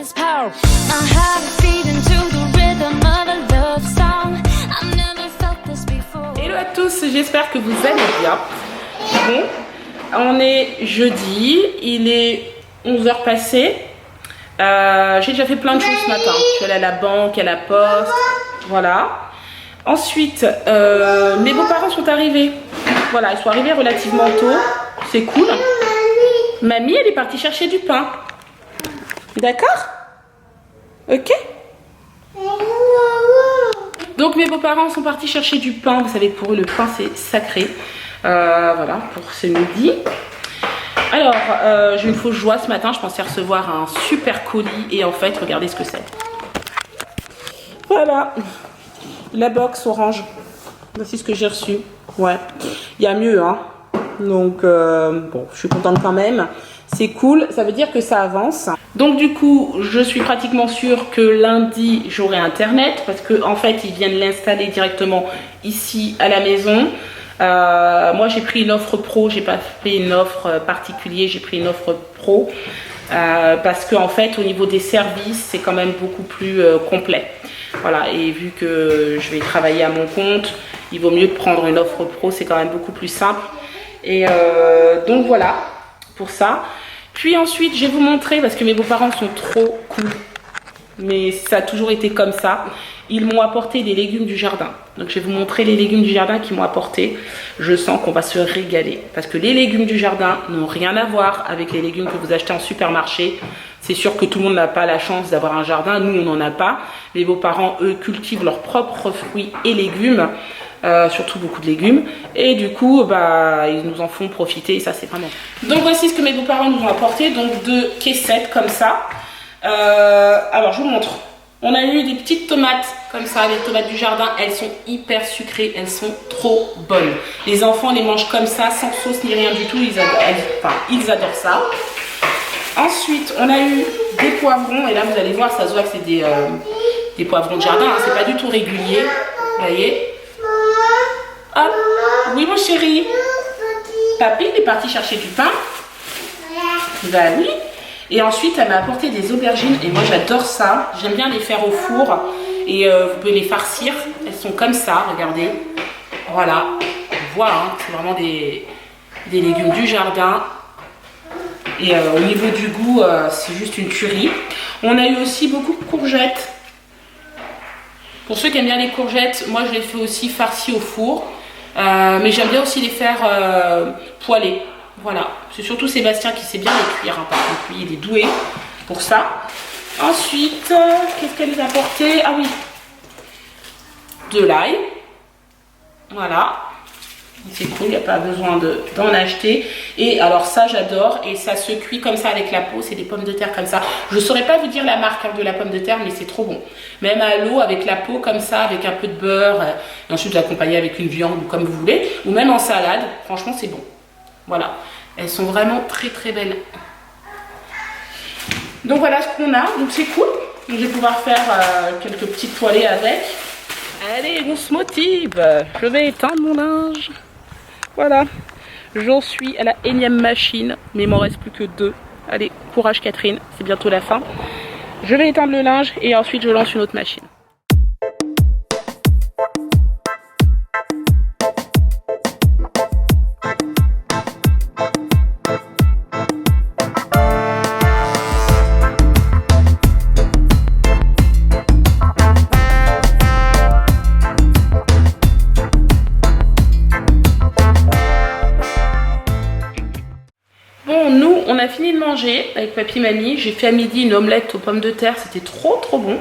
Hello à tous, j'espère que vous allez bien. Bon, on est jeudi, il est 11h passées. J'ai déjà fait plein de choses ce matin. Je suis allée à la banque, à la poste, voilà. Ensuite, mes beaux-parents sont arrivés. Voilà, ils sont arrivés relativement tôt. C'est cool. Mamie, elle est partie chercher du pain. D'accord? Ok. Donc mes beaux-parents sont partis chercher du pain. Vous savez, pour eux, le pain, c'est sacré. Voilà, pour ce midi. Alors, j'ai une fausse joie ce matin. Je pensais recevoir un super colis. Et en fait, regardez ce que c'est. Voilà. La box orange. Voici ce que j'ai reçu. Ouais. Il y a mieux, hein. Donc, bon, je suis contente quand même. C'est cool. Ça veut dire que ça avance. Donc, du coup, je suis pratiquement sûre que lundi, j'aurai Internet. Parce que en fait, ils viennent l'installer directement ici à la maison. Moi, j'ai pris une offre pro. J'ai pas fait une offre particulière. J'ai pris une offre pro. Parce que en fait, au niveau des services, c'est quand même beaucoup plus complet. Voilà. Et vu que je vais travailler à mon compte, il vaut mieux prendre une offre pro. C'est quand même beaucoup plus simple. Et donc voilà pour ça. Puis ensuite, je vais vous montrer, parce que mes beaux-parents sont trop cool, mais ça a toujours été comme ça. Ils m'ont apporté des légumes du jardin. Donc je vais vous montrer les légumes du jardin qu'ils m'ont apporté. Je sens qu'on va se régaler. Parce que les légumes du jardin n'ont rien à voir avec les légumes que vous achetez en supermarché. C'est sûr que tout le monde n'a pas la chance d'avoir un jardin. Nous, on n'en a pas. Mes beaux-parents, eux, cultivent leurs propres fruits et légumes. Surtout beaucoup de légumes. Et du coup, bah, ils nous en font profiter. Et ça, c'est vraiment... Donc voici ce que mes beaux-parents nous ont apporté. Donc 2 caissettes comme ça. Alors, je vous montre. On a eu des petites tomates comme ça, les tomates du jardin, elles sont hyper sucrées, elles sont trop bonnes. Les enfants les mangent comme ça, sans sauce ni rien du tout, ils adorent ça. Ensuite, on a eu des poivrons, et là vous allez voir, ça se voit que c'est des poivrons de jardin, hein, c'est pas du tout régulier, vous voyez. Hop, oui mon chéri. Papy il est parti chercher du pain. Bah oui. Et ensuite, elle m'a apporté des aubergines et moi j'adore ça. J'aime bien les faire au four et vous pouvez les farcir. Elles sont comme ça, regardez. Voilà, on voit, hein, c'est vraiment des légumes du jardin. Et au niveau du goût, c'est juste une tuerie. On a eu aussi beaucoup de courgettes. Pour ceux qui aiment bien les courgettes, moi je les fais aussi farcies au four. Mais j'aime bien aussi les faire poêlées. Voilà, c'est surtout Sébastien qui sait bien les cuire, hein, par contre, lui il est doué pour ça. Ensuite, qu'est-ce qu'elle nous a apporté? Ah oui, de l'ail. Voilà, c'est cool, il n'y a pas besoin d'en acheter. Et alors ça j'adore, et ça se cuit comme ça avec la peau, c'est des pommes de terre comme ça. Je ne saurais pas vous dire la marque, hein, de la pomme de terre, mais c'est trop bon. Même à l'eau, avec la peau comme ça, avec un peu de beurre, et ensuite l'accompagner avec une viande ou comme vous voulez, ou même en salade, franchement c'est bon. Voilà, elles sont vraiment très très belles. Donc voilà ce qu'on a, donc c'est cool. Donc, je vais pouvoir faire quelques petites poêlées avec. Allez, on se motive. Je vais éteindre mon linge. Voilà, j'en suis à la énième machine, mais il m'en reste plus que 2. Allez, courage Catherine, c'est bientôt la fin. Je vais éteindre le linge et ensuite je lance une autre machine. On a fini de manger avec papy et mamie. J'ai fait à midi une omelette aux pommes de terre. C'était trop trop bon.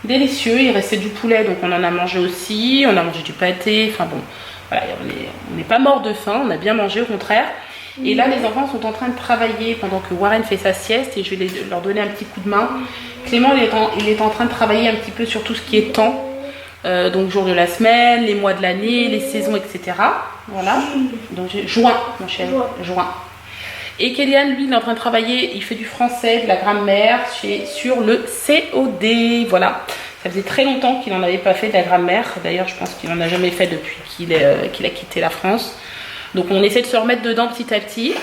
Délicieux. Il restait du poulet, donc on en a mangé aussi. On a mangé du pâté. Enfin bon, voilà, on n'est pas mort de faim. On a bien mangé au contraire. Et là, les enfants sont en train de travailler pendant que Warren fait sa sieste. Et je vais leur donner un petit coup de main. Clément, il est en train de travailler un petit peu sur tout ce qui est temps. Donc jour de la semaine, les mois de l'année, les saisons, etc. Voilà. Donc juin, mon chéri. Juin. Et Kélian, lui, il est en train de travailler, il fait du français, de la grammaire sur le COD. Voilà, ça faisait très longtemps qu'il n'en avait pas fait de la grammaire. D'ailleurs, je pense qu'il n'en a jamais fait depuis qu'il a quitté la France. Donc on essaie de se remettre dedans petit à petit.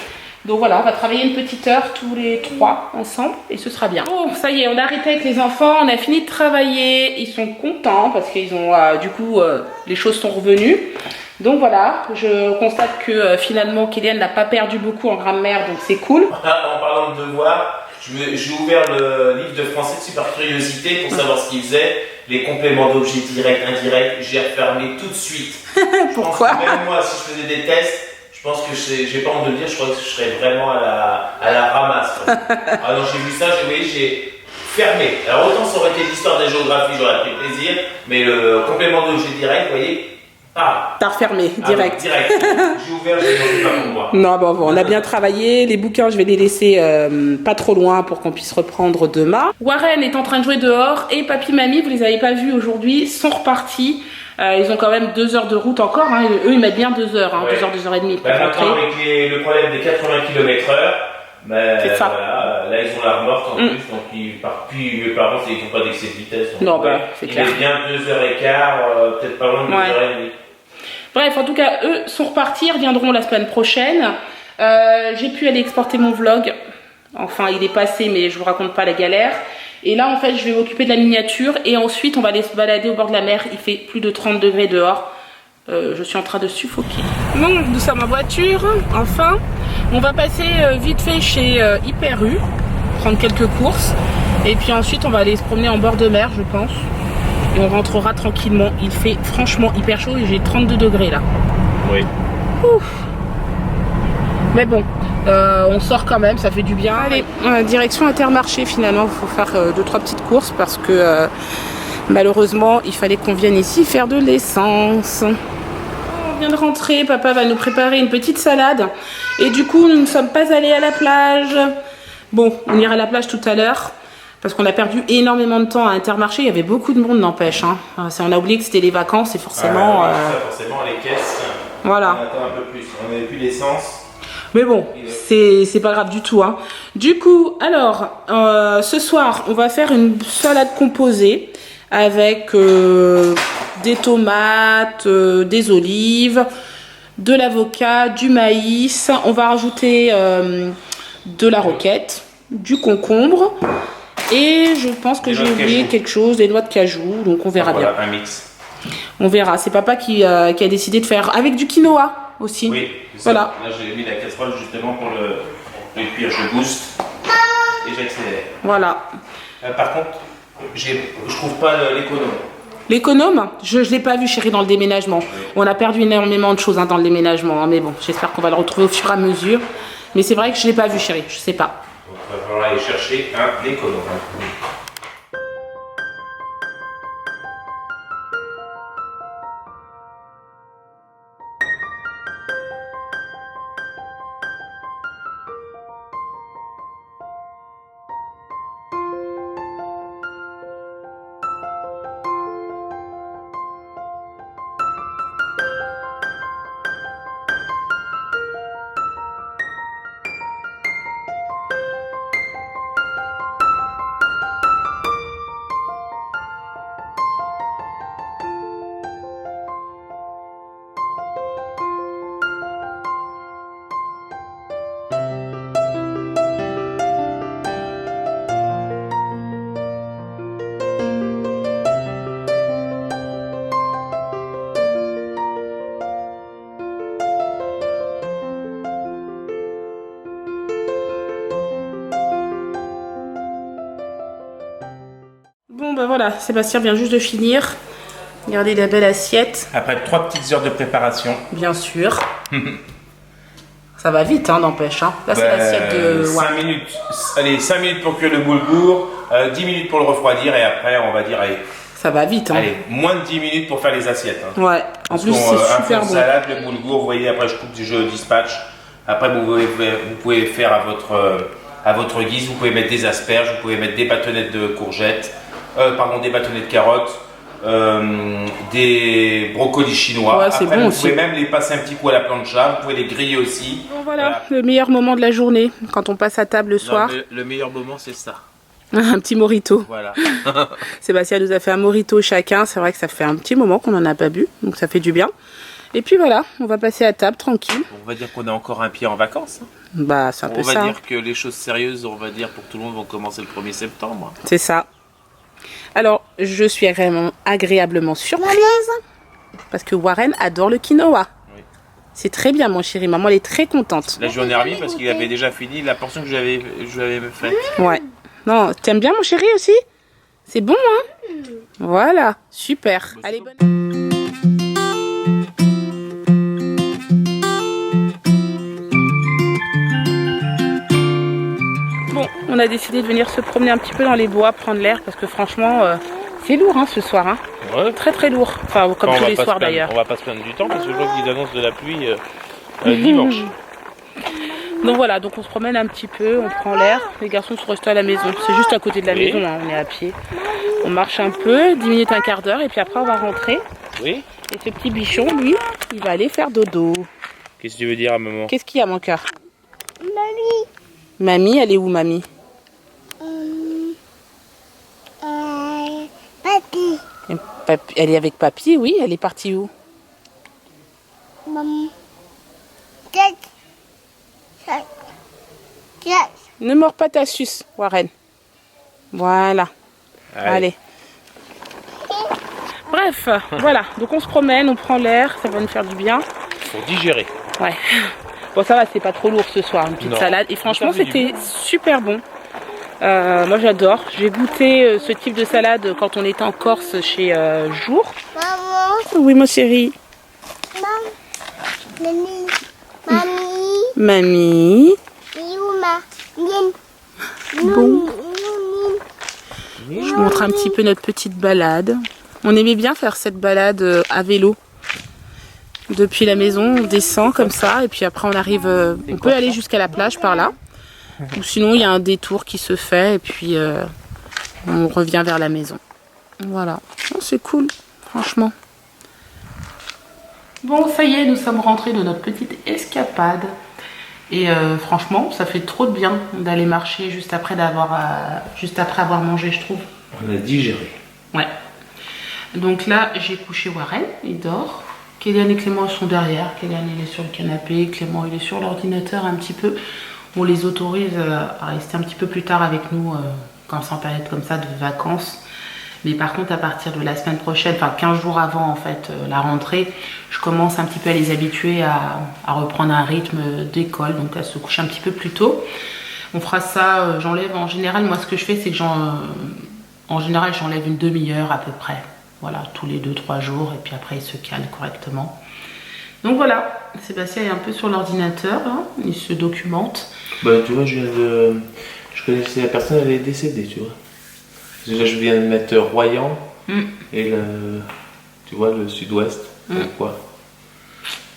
Donc voilà, on va travailler une petite heure tous les 3 ensemble et ce sera bien. Bon, ça y est, on a arrêté avec les enfants, on a fini de travailler. Ils sont contents parce qu'ils ont, du coup, les choses sont revenues. Donc voilà, je constate que finalement, Kylian n'a pas perdu beaucoup en grammaire, donc c'est cool. En parlant de devoirs, j'ai ouvert le livre de français dessus par curiosité pour savoir ce qu'il faisait. Les compléments d'objets directs, indirects, j'ai refermé tout de suite. Pourquoi? Même moi, si je faisais des tests, je pense que j'ai pas honte de le dire, je crois que je serais vraiment à la ramasse. Ah non, j'ai vu ça, j'ai fermé. Alors autant ça aurait été l'histoire des géographies, j'aurais pris plaisir, mais le complément d'objet direct, vous voyez, t'as refermé, direct. Ah, direct. J'ai ouvert, j'ai pas pour moi. Non, bon, on a bien travaillé. Les bouquins, je vais les laisser pas trop loin pour qu'on puisse reprendre demain. Warren est en train de jouer dehors et papy, mamie, vous les avez pas vus aujourd'hui, sont repartis. Ils ont quand même 2 heures de route encore. Hein. Eux, ils mettent bien 2 heures, hein, ouais. 2 heures, 2 heures et demie pour rentrer. rentrer. Avec le problème des 80 km/h, c'est ça. Voilà, là, ils ont la remorque en plus, donc ils partent plus. Mes parents, ils n'ont pas d'excès de vitesse. Donc, non, c'est clair. Il est bien 2h15, peut-être pas loin de 2h30. Bref, en tout cas, eux sont repartis, ils reviendront la semaine prochaine. J'ai pu aller exporter mon vlog. Enfin, il est passé, mais je vous raconte pas la galère. Et là, en fait, je vais m'occuper de la miniature. Et ensuite, on va aller se balader au bord de la mer. Il fait plus de 30 degrés dehors. Je suis en train de suffoquer. Bon, nous sommes en voiture, enfin. On va passer vite fait chez Hyper U, prendre quelques courses. Et puis ensuite, on va aller se promener en bord de mer, je pense. Et on rentrera tranquillement. Il fait franchement hyper chaud et j'ai 32 degrés là. Oui. Ouf. Mais bon, on sort quand même, ça fait du bien. Allez, direction Intermarché finalement. Il faut faire 2-3 petites courses parce que malheureusement, il fallait qu'on vienne ici faire de l'essence. On vient de rentrer, papa va nous préparer une petite salade. Et du coup, nous ne sommes pas allés à la plage. Bon, on ira à la plage tout à l'heure. Parce qu'on a perdu énormément de temps à Intermarché, il y avait beaucoup de monde, n'empêche. Hein. On a oublié que c'était les vacances et forcément... forcément, les caisses, voilà. on attend un peu plus. On n'avait plus d'essence. Mais bon, c'est pas grave du tout. Hein. Du coup, alors, ce soir, on va faire une salade composée avec des tomates, des olives, de l'avocat, du maïs. On va rajouter de la roquette, du concombre. Et je pense que j'ai oublié quelque chose, des noix de cajou, donc on verra bien. Un mix. On verra. C'est papa qui a décidé de faire avec du quinoa aussi. Oui, voilà. Là, j'ai mis la casserole justement pour le cuire. Je booste et j'accélère. Voilà. Par contre, je trouve pas l'économe. L'économe, je ne l'ai pas vu, chérie, dans le déménagement. Oui. On a perdu énormément de choses dans le déménagement, hein, mais bon, j'espère qu'on va le retrouver au fur et à mesure. Mais c'est vrai que je ne l'ai pas vu, chérie, je sais pas. Il va falloir aller chercher un économe. Bon ben voilà, Sébastien vient juste de finir. Regardez la belle assiette. Après 3 petites heures de préparation. Bien sûr. Ça va vite, hein, n'empêche. Hein. Là, c'est l'assiette de... 5 minutes. Allez, 5 minutes pour cuire le boulgour, 10 minutes pour le refroidir et après, on va dire, allez... Ça va vite, hein. Allez, moins de 10 minutes pour faire les assiettes. Hein. Ouais, en plus, c'est super bon. Salade, le boulgour, vous voyez, après, je coupe, je dispatche. Après, vous pouvez faire à votre guise. Vous pouvez mettre des asperges, vous pouvez mettre des bâtonnets de courgettes, des bâtonnets de carottes, des brocolis chinois. Ouais, après, bon vous aussi. pouvez même les passer un petit coup à la plancha, vous pouvez les griller aussi. Bon, voilà, le meilleur moment de la journée, quand on passe à table le soir. Non, le meilleur moment, c'est ça. Un petit mojito. Voilà. Sébastien nous a fait un mojito chacun. C'est vrai que ça fait un petit moment qu'on n'en a pas bu, donc ça fait du bien. Et puis voilà, on va passer à table tranquille. On va dire qu'on a encore un pied en vacances. Hein. Bah, c'est un peu ça. On va dire que les choses sérieuses, on va dire pour tout le monde, vont commencer le 1er septembre. C'est ça. Alors, je suis vraiment agréablement surprise parce que Warren adore le quinoa. Oui. C'est très bien, mon chéri. Maman, elle est très contente. Là, je lui en ai remis parce qu'il avait déjà fini la portion que je lui avais faite. Ouais. Non, t'aimes bien, mon chéri, aussi? C'est bon, hein? Voilà, super. Bon, allez, bonne... Bon, on a décidé de venir se promener un petit peu dans les bois, prendre l'air, parce que franchement, c'est lourd hein, ce soir. Hein. Ouais. Très très lourd. Enfin, comme tous les soirs d'ailleurs. On va pas se plaindre du temps, parce que je vois qu'ils annoncent de la pluie dimanche. Donc voilà, donc on se promène un petit peu, on prend l'air. Les garçons sont restés à la maison. C'est juste à côté de la maison, hein, on est à pied. On marche un peu, 10 minutes, un quart d'heure, et puis après on va rentrer. Oui. Et ce petit bichon, lui, il va aller faire dodo. Qu'est-ce que tu veux dire à maman? Qu'est-ce qu'il y a, mon cœur? Mamie. Mamie, elle est où, mamie? Papy. Elle est avec papy, oui. Elle est partie où? Maman. Ne mords pas ta suce, Warren. Voilà. Allez. Bref, voilà. Donc on se promène, on prend l'air, ça va nous faire du bien. Pour digérer. Ouais. Bon, ça va, c'est pas trop lourd ce soir, une petite salade. Et franchement, c'était super bon. Moi, j'adore. J'ai goûté ce type de salade quand on était en Corse chez Jour. Maman. Oui, mon chéri. Mamie. Mamie. Mamie. Bon. Je vous montre un petit peu notre petite balade. On aimait bien faire cette balade à vélo. Depuis la maison, on descend comme ça et puis après on arrive, on peut aller jusqu'à la plage par là. Ou sinon il y a un détour qui se fait et puis on revient vers la maison. Voilà, oh, c'est cool, franchement. Bon, ça y est, nous sommes rentrés de notre petite escapade. Et franchement, ça fait trop de bien d'aller marcher juste après avoir mangé, je trouve. On a digéré. Ouais. Donc là, j'ai couché Warren, il dort. Kélian et Clément sont derrière. Kélian, il est sur le canapé. Clément, il est sur l'ordinateur un petit peu. On les autorise à rester un petit peu plus tard avec nous quand c'est en période comme ça de vacances. Mais par contre, à partir de la semaine prochaine, enfin 15 jours avant en fait la rentrée, je commence un petit peu à les habituer à reprendre un rythme d'école, donc à se coucher un petit peu plus tôt. On fera ça, j'enlève en général, moi ce que je fais c'est que en général j'enlève une demi-heure à peu près. Voilà, tous les 2-3 jours et puis après il se calme correctement. Donc voilà, Sébastien est un peu sur l'ordinateur, hein, il se documente. Bah tu vois, je connaissais la personne, elle est décédée, tu vois. Déjà, je viens de mettre Royan et tu vois, le sud-ouest. Pourquoi?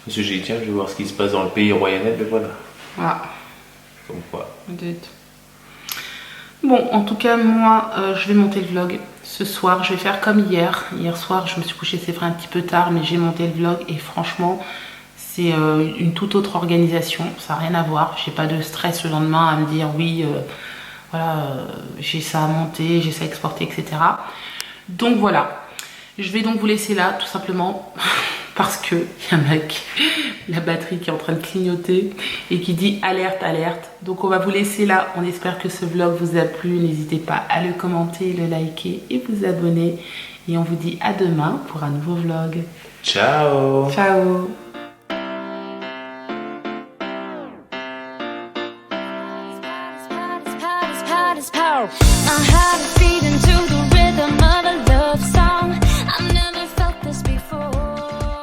Parce que j'ai dit, tiens, je vais voir ce qui se passe dans le pays royannais, mais voilà. Ah. Comme quoi. Bon, en tout cas, moi, je vais monter le vlog ce soir. Je vais faire comme hier. Hier soir, je me suis couchée, c'est vrai, un petit peu tard, mais j'ai monté le vlog et franchement, c'est une toute autre organisation. Ça n'a rien à voir. J'ai pas de stress le lendemain à me dire, oui... voilà, j'ai ça à monter, j'ai ça à exporter, etc. Donc voilà, je vais donc vous laisser là, tout simplement, parce que y a un mec, la batterie qui est en train de clignoter et qui dit alerte, alerte. Donc on va vous laisser là, on espère que ce vlog vous a plu. N'hésitez pas à le commenter, le liker et vous abonner. Et on vous dit à demain pour un nouveau vlog. Ciao. Ciao. I had a feeling